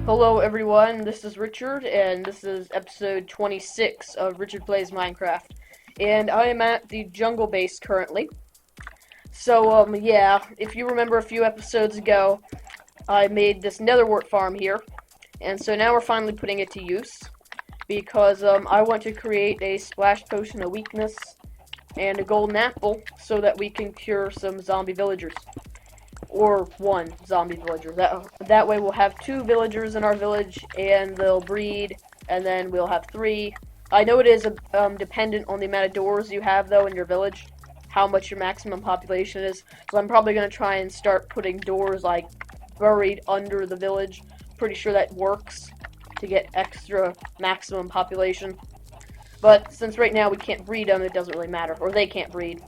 Hello everyone, this is Richard, and this is episode 26 of Richard Plays Minecraft. And I am at the jungle base currently. So, yeah, if you remember a few episodes ago, I made this netherwort farm here. And so now we're finally putting it to use. Because, I want to create a splash potion of weakness and a golden apple so that we can cure some zombie villagers. Or one zombie villager. That way we'll have 2 villagers in our village, and they'll breed, and then we'll have 3. I know it is dependent on the amount of doors you have, though, in your village, how much your maximum population is. So I'm probably going to try and start putting doors, like, buried under the village. Pretty sure that works to get extra maximum population. But since right now we can't breed them, it doesn't really matter. Or they can't breed.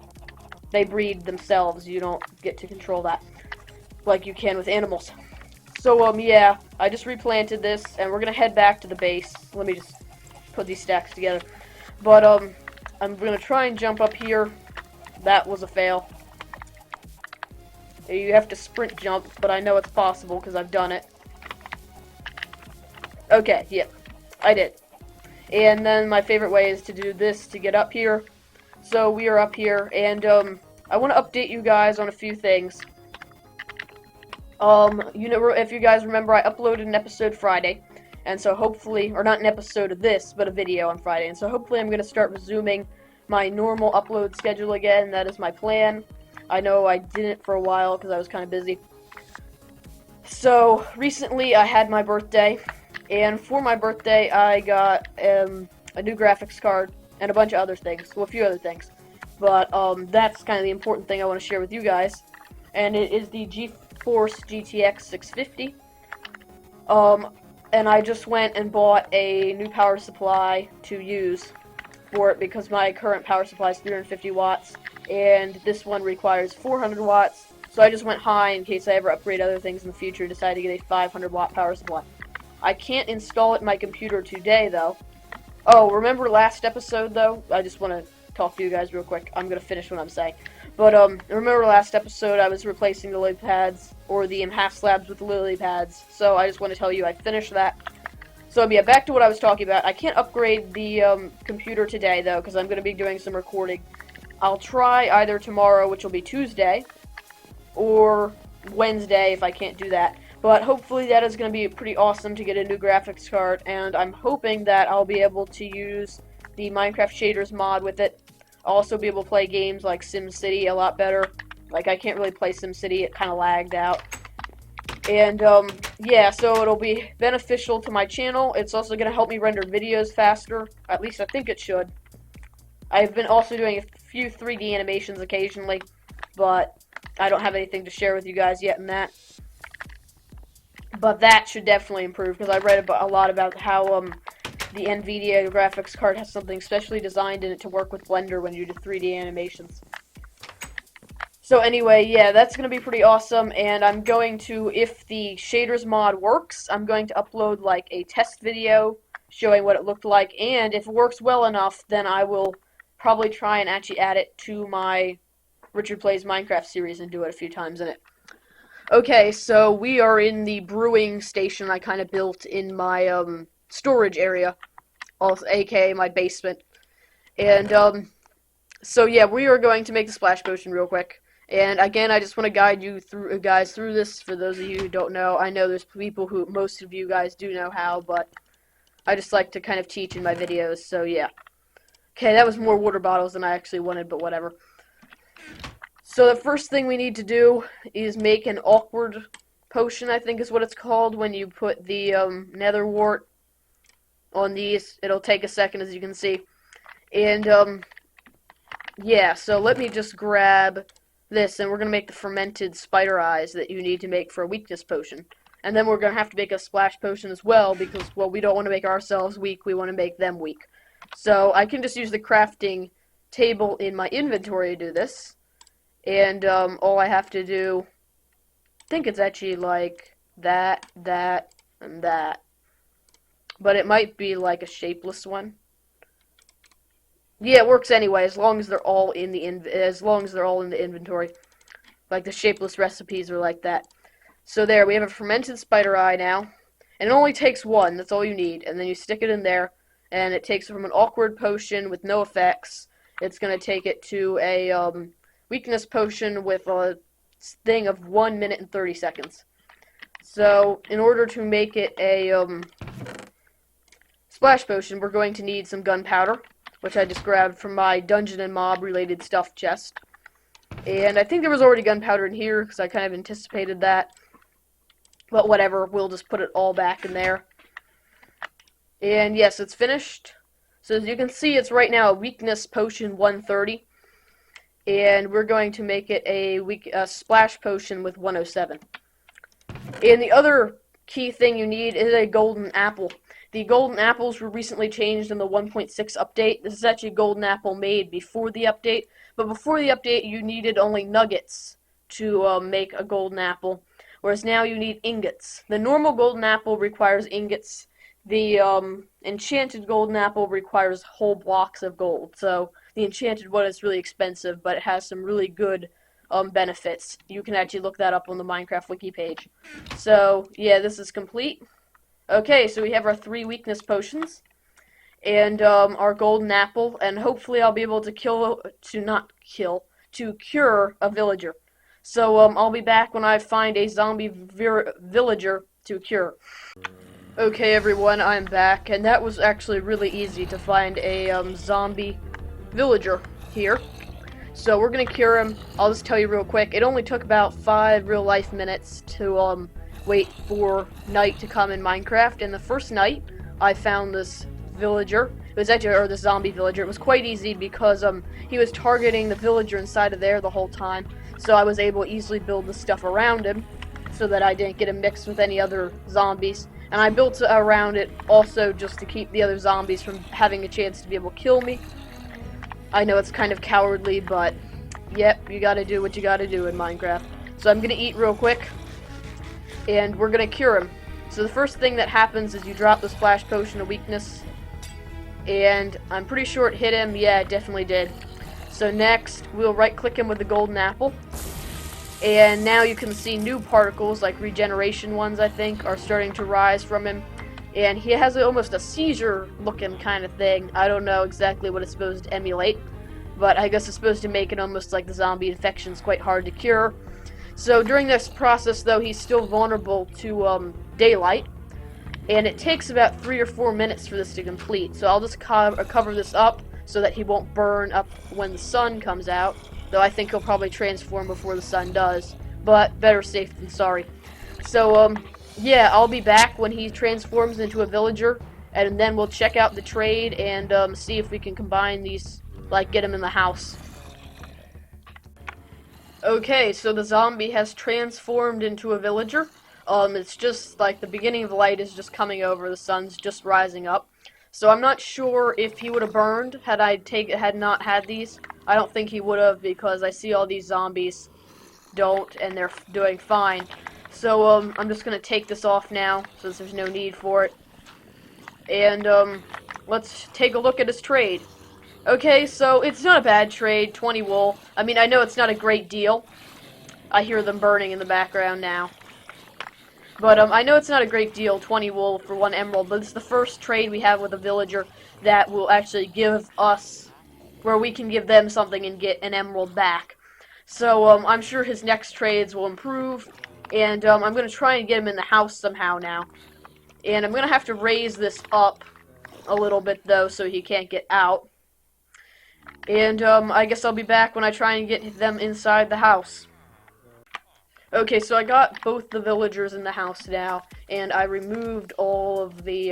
They breed themselves. You don't get to control that like you can with animals. So, yeah, I just replanted this, and we're gonna head back to the base. Let me just put these stacks together. But, I'm gonna try and jump up here. That was a fail. You have to sprint jump, but I know it's possible because I've done it. Okay, yeah, I did. And then my favorite way is to do this to get up here. So we are up here, and, I want to update you guys on a few things. If you guys remember, I uploaded an episode Friday, and so hopefully, or not an episode of this, but a video on Friday, and so hopefully I'm going to start resuming my normal upload schedule again. That is my plan. I know I didn't for a while because I was kind of busy. So, recently I had my birthday, and for my birthday I got a new graphics card and a bunch of other things, well, a few other things, but that's kind of the important thing I want to share with you guys, and it is the GeForce GTX 650. And I just went and bought a new power supply to use for it because my current power supply is 350 watts, and this one requires 400 watts. So I just went high in case I ever upgrade other things in the future. Decided to get a 500 watt power supply. I can't install it in my computer today though. Oh, remember last episode though? I just want to talk to you guys real quick. I'm gonna finish what I'm saying. But, remember last episode I was replacing the lily pads, or the half slabs with the lily pads, so I just want to tell you I finished that. So, yeah, back to what I was talking about. I can't upgrade the, computer today, though, because I'm going to be doing some recording. I'll try either tomorrow, which will be Tuesday, or Wednesday if I can't do that. But hopefully that is going to be pretty awesome to get a new graphics card, and I'm hoping that I'll be able to use the Minecraft Shaders mod with it. I'll also be able to play games like SimCity a lot better. Like, I can't really play SimCity, it kind of lagged out. And, yeah, so it'll be beneficial to my channel. It's also going to help me render videos faster. At least I think it should. I've been also doing a few 3D animations occasionally, but I don't have anything to share with you guys yet in that. But that should definitely improve, because I read a lot about how, the NVIDIA graphics card has something specially designed in it to work with Blender when you do 3D animations. So anyway, yeah, that's going to be pretty awesome, and I'm going to, if the shaders mod works, I'm going to upload like a test video showing what it looked like, and if it works well enough, then I will probably try and actually add it to my Richard Plays Minecraft series and do it a few times in it. Okay, so we are in the brewing station I kind of built in my, storage area, also aka my basement, and so yeah, we are going to make the splash potion real quick. And again, I just want to guide you through this. For those of you who don't know, I know there's people who most of you guys do know how, but I just like to kind of teach in my videos. So yeah. Okay, that was more water bottles than I actually wanted, but whatever. So the first thing we need to do is make an awkward potion, I think is what it's called, when you put the nether wart on these. It'll take a second, as you can see. And, yeah, so let me just grab this, and we're going to make the fermented spider eyes that you need to make for a weakness potion. And then we're going to have to make a splash potion as well, because, well, we don't want to make ourselves weak, we want to make them weak. So I can just use the crafting table in my inventory to do this. And, all I have to do, I think it's actually like that, and that. But it might be like a shapeless one. Yeah, it works anyway, as long as they're all in the inventory. Like the shapeless recipes are like that. So there, we have a fermented spider eye now. And it only takes one, that's all you need. And then you stick it in there, and it takes it from an awkward potion with no effects. It's going to take it to a weakness potion with a thing of 1 minute and 30 seconds. So, in order to make it a splash potion, we're going to need some gunpowder, which I just grabbed from my dungeon and mob related stuff chest. And I think there was already gunpowder in here, because I kind of anticipated that. But whatever, we'll just put it all back in there. And yes, it's finished. So as you can see, it's right now a weakness potion 130. And we're going to make it a splash potion with 107. And the other key thing you need is a golden apple. The golden apples were recently changed in the 1.6 update. This is actually a golden apple made before the update. But before the update, you needed only nuggets to make a golden apple. Whereas now you need ingots. The normal golden apple requires ingots. The enchanted golden apple requires whole blocks of gold. So the enchanted one is really expensive, but it has some really good benefits. You can actually look that up on the Minecraft wiki page. So yeah, this is complete. Okay, so we have our 3 weakness potions and our golden apple, and hopefully I'll be able to cure a villager. So I'll be back when I find a zombie villager to cure. Okay everyone, I'm back, and that was actually really easy to find a zombie villager here. So we're gonna cure him. I'll just tell you real quick, it only took about 5 real life minutes to wait for night to come in Minecraft, and the first night I found this villager. It was actually, or the zombie villager. It was quite easy because he was targeting the villager inside of there the whole time. So I was able to easily build the stuff around him so that I didn't get him mixed with any other zombies. And I built around it also just to keep the other zombies from having a chance to be able to kill me. I know it's kind of cowardly, but yep, you gotta do what you gotta do in Minecraft. So I'm gonna eat real quick, and we're gonna cure him. So the first thing that happens is you drop the splash potion of weakness, and I'm pretty sure it hit him. Yeah, it definitely did. So next, we'll right-click him with the golden apple. And now you can see new particles, like regeneration ones, I think, are starting to rise from him. And he has almost a seizure-looking kind of thing. I don't know exactly what it's supposed to emulate, but I guess it's supposed to make it almost like the zombie infection's quite hard to cure. So during this process, though, he's still vulnerable to daylight. And it takes about 3 or 4 minutes for this to complete. So I'll just cover this up so that he won't burn up when the sun comes out. Though I think he'll probably transform before the sun does. But better safe than sorry. So, yeah, I'll be back when he transforms into a villager. And then we'll check out the trade and see if we can combine these, like get him in the house. Okay, so the zombie has transformed into a villager. It's just like the beginning of the light is just coming over, the sun's just rising up. So I'm not sure if he would have burned had not had these. I don't think he would have, because I see all these zombies don't, and they're doing fine. So I'm just gonna take this off now, since there's no need for it. And let's take a look at his trade. Okay, so it's not a bad trade, 20 wool. I mean, I know it's not a great deal. I hear them burning in the background now. But I know it's not a great deal, 20 wool for 1 emerald, but it's the first trade we have with a villager that will actually give us, where we can give them something and get an emerald back. So I'm sure his next trades will improve, and I'm going to try and get him in the house somehow now. And I'm going to have to raise this up a little bit, though, so he can't get out. And I guess I'll be back when I try and get them inside the house. Okay, so I got both the villagers in the house now, and I removed all the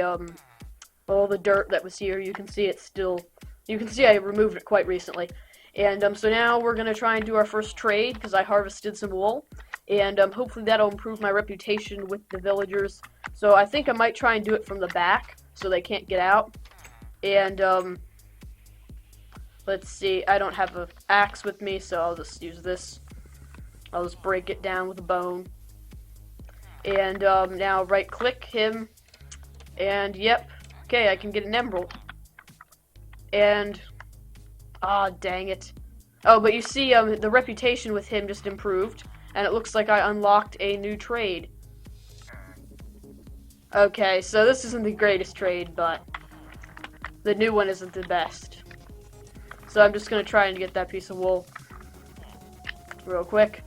dirt that was here. You can see it's still, you can see I removed it quite recently. And so now we're going to try and do our first trade, because I harvested some wool, and hopefully that'll improve my reputation with the villagers. So I think I might try and do it from the back, so they can't get out. And let's see, I don't have an axe with me, so I'll just use this. I'll just break it down with a bone. And now right-click him. And yep. Okay, I can get an emerald. And dang it. Oh, but you see, the reputation with him just improved. And it looks like I unlocked a new trade. Okay, so this isn't the greatest trade, but the new one isn't the best. So I'm just gonna try and get that piece of wool real quick.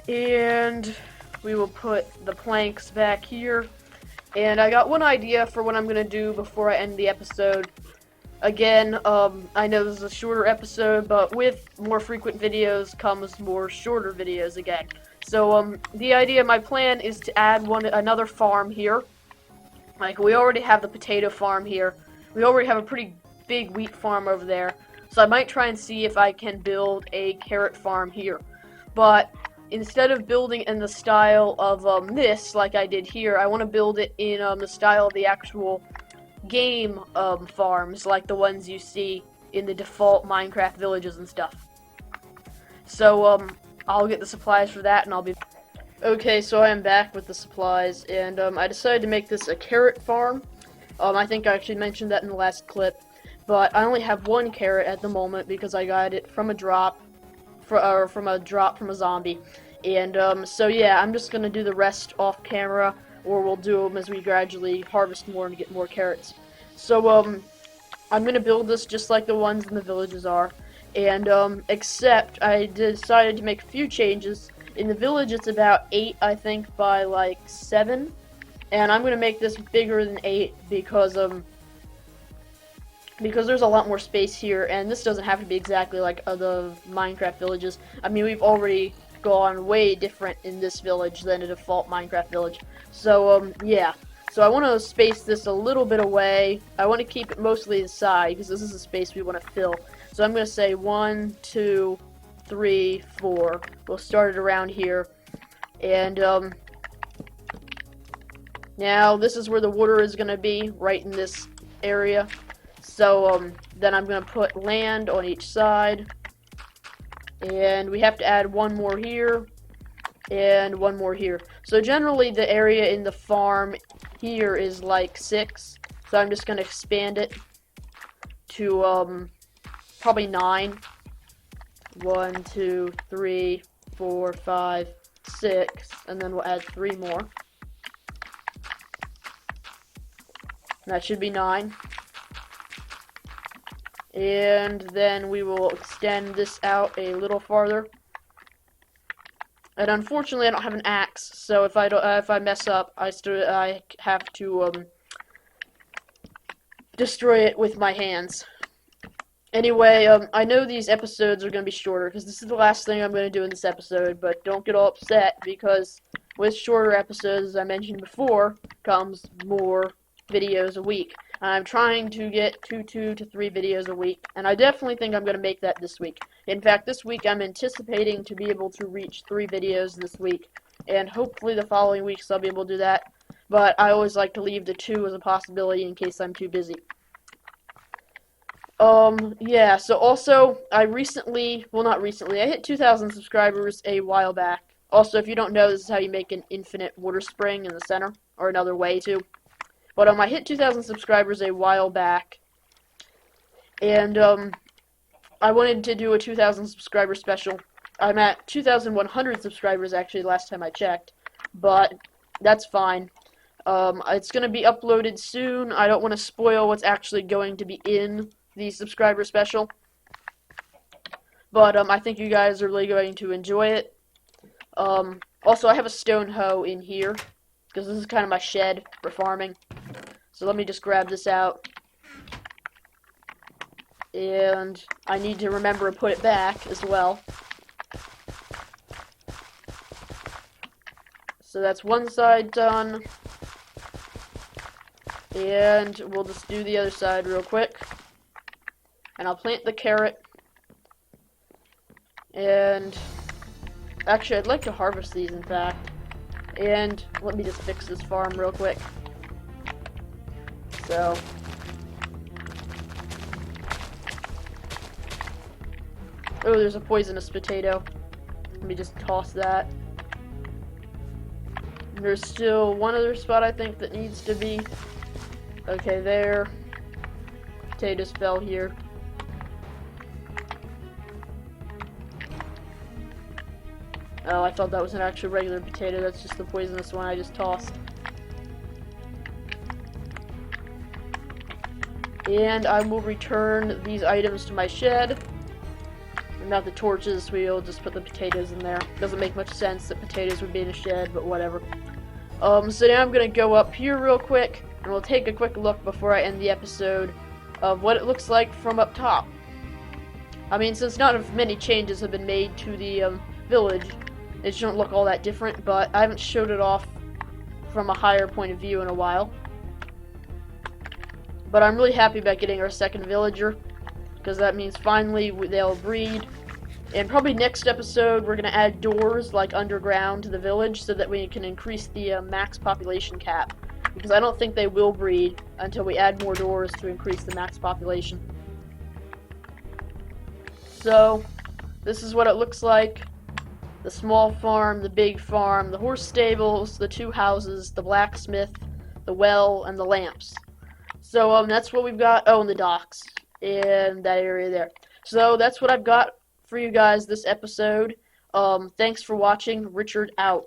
And we will put the planks back here. And I got one idea for what I'm gonna do before I end the episode. Again, I know this is a shorter episode, but with more frequent videos comes more shorter videos again. So, my plan is to add another farm here. Like, we already have the potato farm here. We already have a pretty big wheat farm over there. So I might try and see if I can build a carrot farm here. But instead of building in the style of this, like I did here, I want to build it in the style of the actual game farms, like the ones you see in the default Minecraft villages and stuff. So, I'll get the supplies for that, and I'll be... Okay, so I am back with the supplies, and I decided to make this a carrot farm. I think I actually mentioned that in the last clip, but I only have one carrot at the moment because I got it from a drop, from a zombie. And, so yeah, I'm just gonna do the rest off camera, or we'll do them as we gradually harvest more and get more carrots. So, I'm gonna build this just like the ones in the villages are. And, except I decided to make a few changes. In the village, it's about 8, I think, by, like, 7. And I'm gonna make this bigger than 8 because there's a lot more space here, and this doesn't have to be exactly like the Minecraft villages. I mean, we've already gone way different in this village than a default Minecraft village. So, yeah. So I want to space this a little bit away. I want to keep it mostly inside, because this is the space we want to fill. So I'm going to say 1, 2, 3, 4. We'll start it around here. And, now this is where the water is going to be, right in this area. So, then I'm going to put land on each side. And we have to add one more here. And one more here. So generally the area in the farm here is like 6. So I'm just going to expand it to, probably 9. 1, 2, 3, 4, 5, 6. And then we'll add 3 more. That should be 9. And then we will extend this out a little farther. And unfortunately, I don't have an axe, so if I mess up, I have to destroy it with my hands. Anyway, I know these episodes are going to be shorter because this is the last thing I'm going to do in this episode. But don't get all upset, because with shorter episodes, as I mentioned before, comes more videos a week. I'm trying to get 2 to 3 videos a week, and I definitely think I'm going to make that this week. In fact, this week I'm anticipating to be able to reach 3 videos this week, and hopefully the following weeks I'll be able to do that, but I always like to leave the 2 as a possibility in case I'm too busy. Yeah, so also, I hit 2,000 subscribers a while back. Also, if you don't know, this is how you make an infinite water spring in the center, or another way too. But, I hit 2,000 subscribers a while back, and, I wanted to do a 2,000 subscriber special. I'm at 2,100 subscribers, actually, last time I checked, but that's fine. It's gonna be uploaded soon. I don't want to spoil what's actually going to be in the subscriber special, but, I think you guys are really going to enjoy it. Also, I have a stone hoe in here, because this is kind of my shed for farming. So let me just grab this out. And I need to remember to put it back as well. So that's one side done. And we'll just do the other side real quick. And I'll plant the carrot. And actually, I'd like to harvest these, in fact. And let me just fix this farm real quick. So, oh, there's a poisonous potato. Let me just toss that. There's still one other spot I think that needs to be. Okay, there. Potatoes fell here. Oh, I thought that was an actual regular potato. That's just the poisonous one I just tossed. And I will return these items to my shed. Not the torches, we'll just put the potatoes in there. Doesn't make much sense that potatoes would be in a shed, but whatever. So now I'm gonna go up here real quick, and we'll take a quick look before I end the episode of what it looks like from up top. I mean, since not many changes have been made to the village, it shouldn't look all that different, but I haven't showed it off from a higher point of view in a while. But I'm really happy about getting our second villager, because that means finally they'll breed. And probably next episode we're going to add doors like underground to the village so that we can increase the max population cap. Because I don't think they will breed until we add more doors to increase the max population. So, this is what it looks like. The small farm, the big farm, the horse stables, the 2 houses, the blacksmith, the well, and the lamps. So, that's what we've got. Oh, and the docks in that area there. So that's what I've got for you guys this episode. Thanks for watching. Richard out.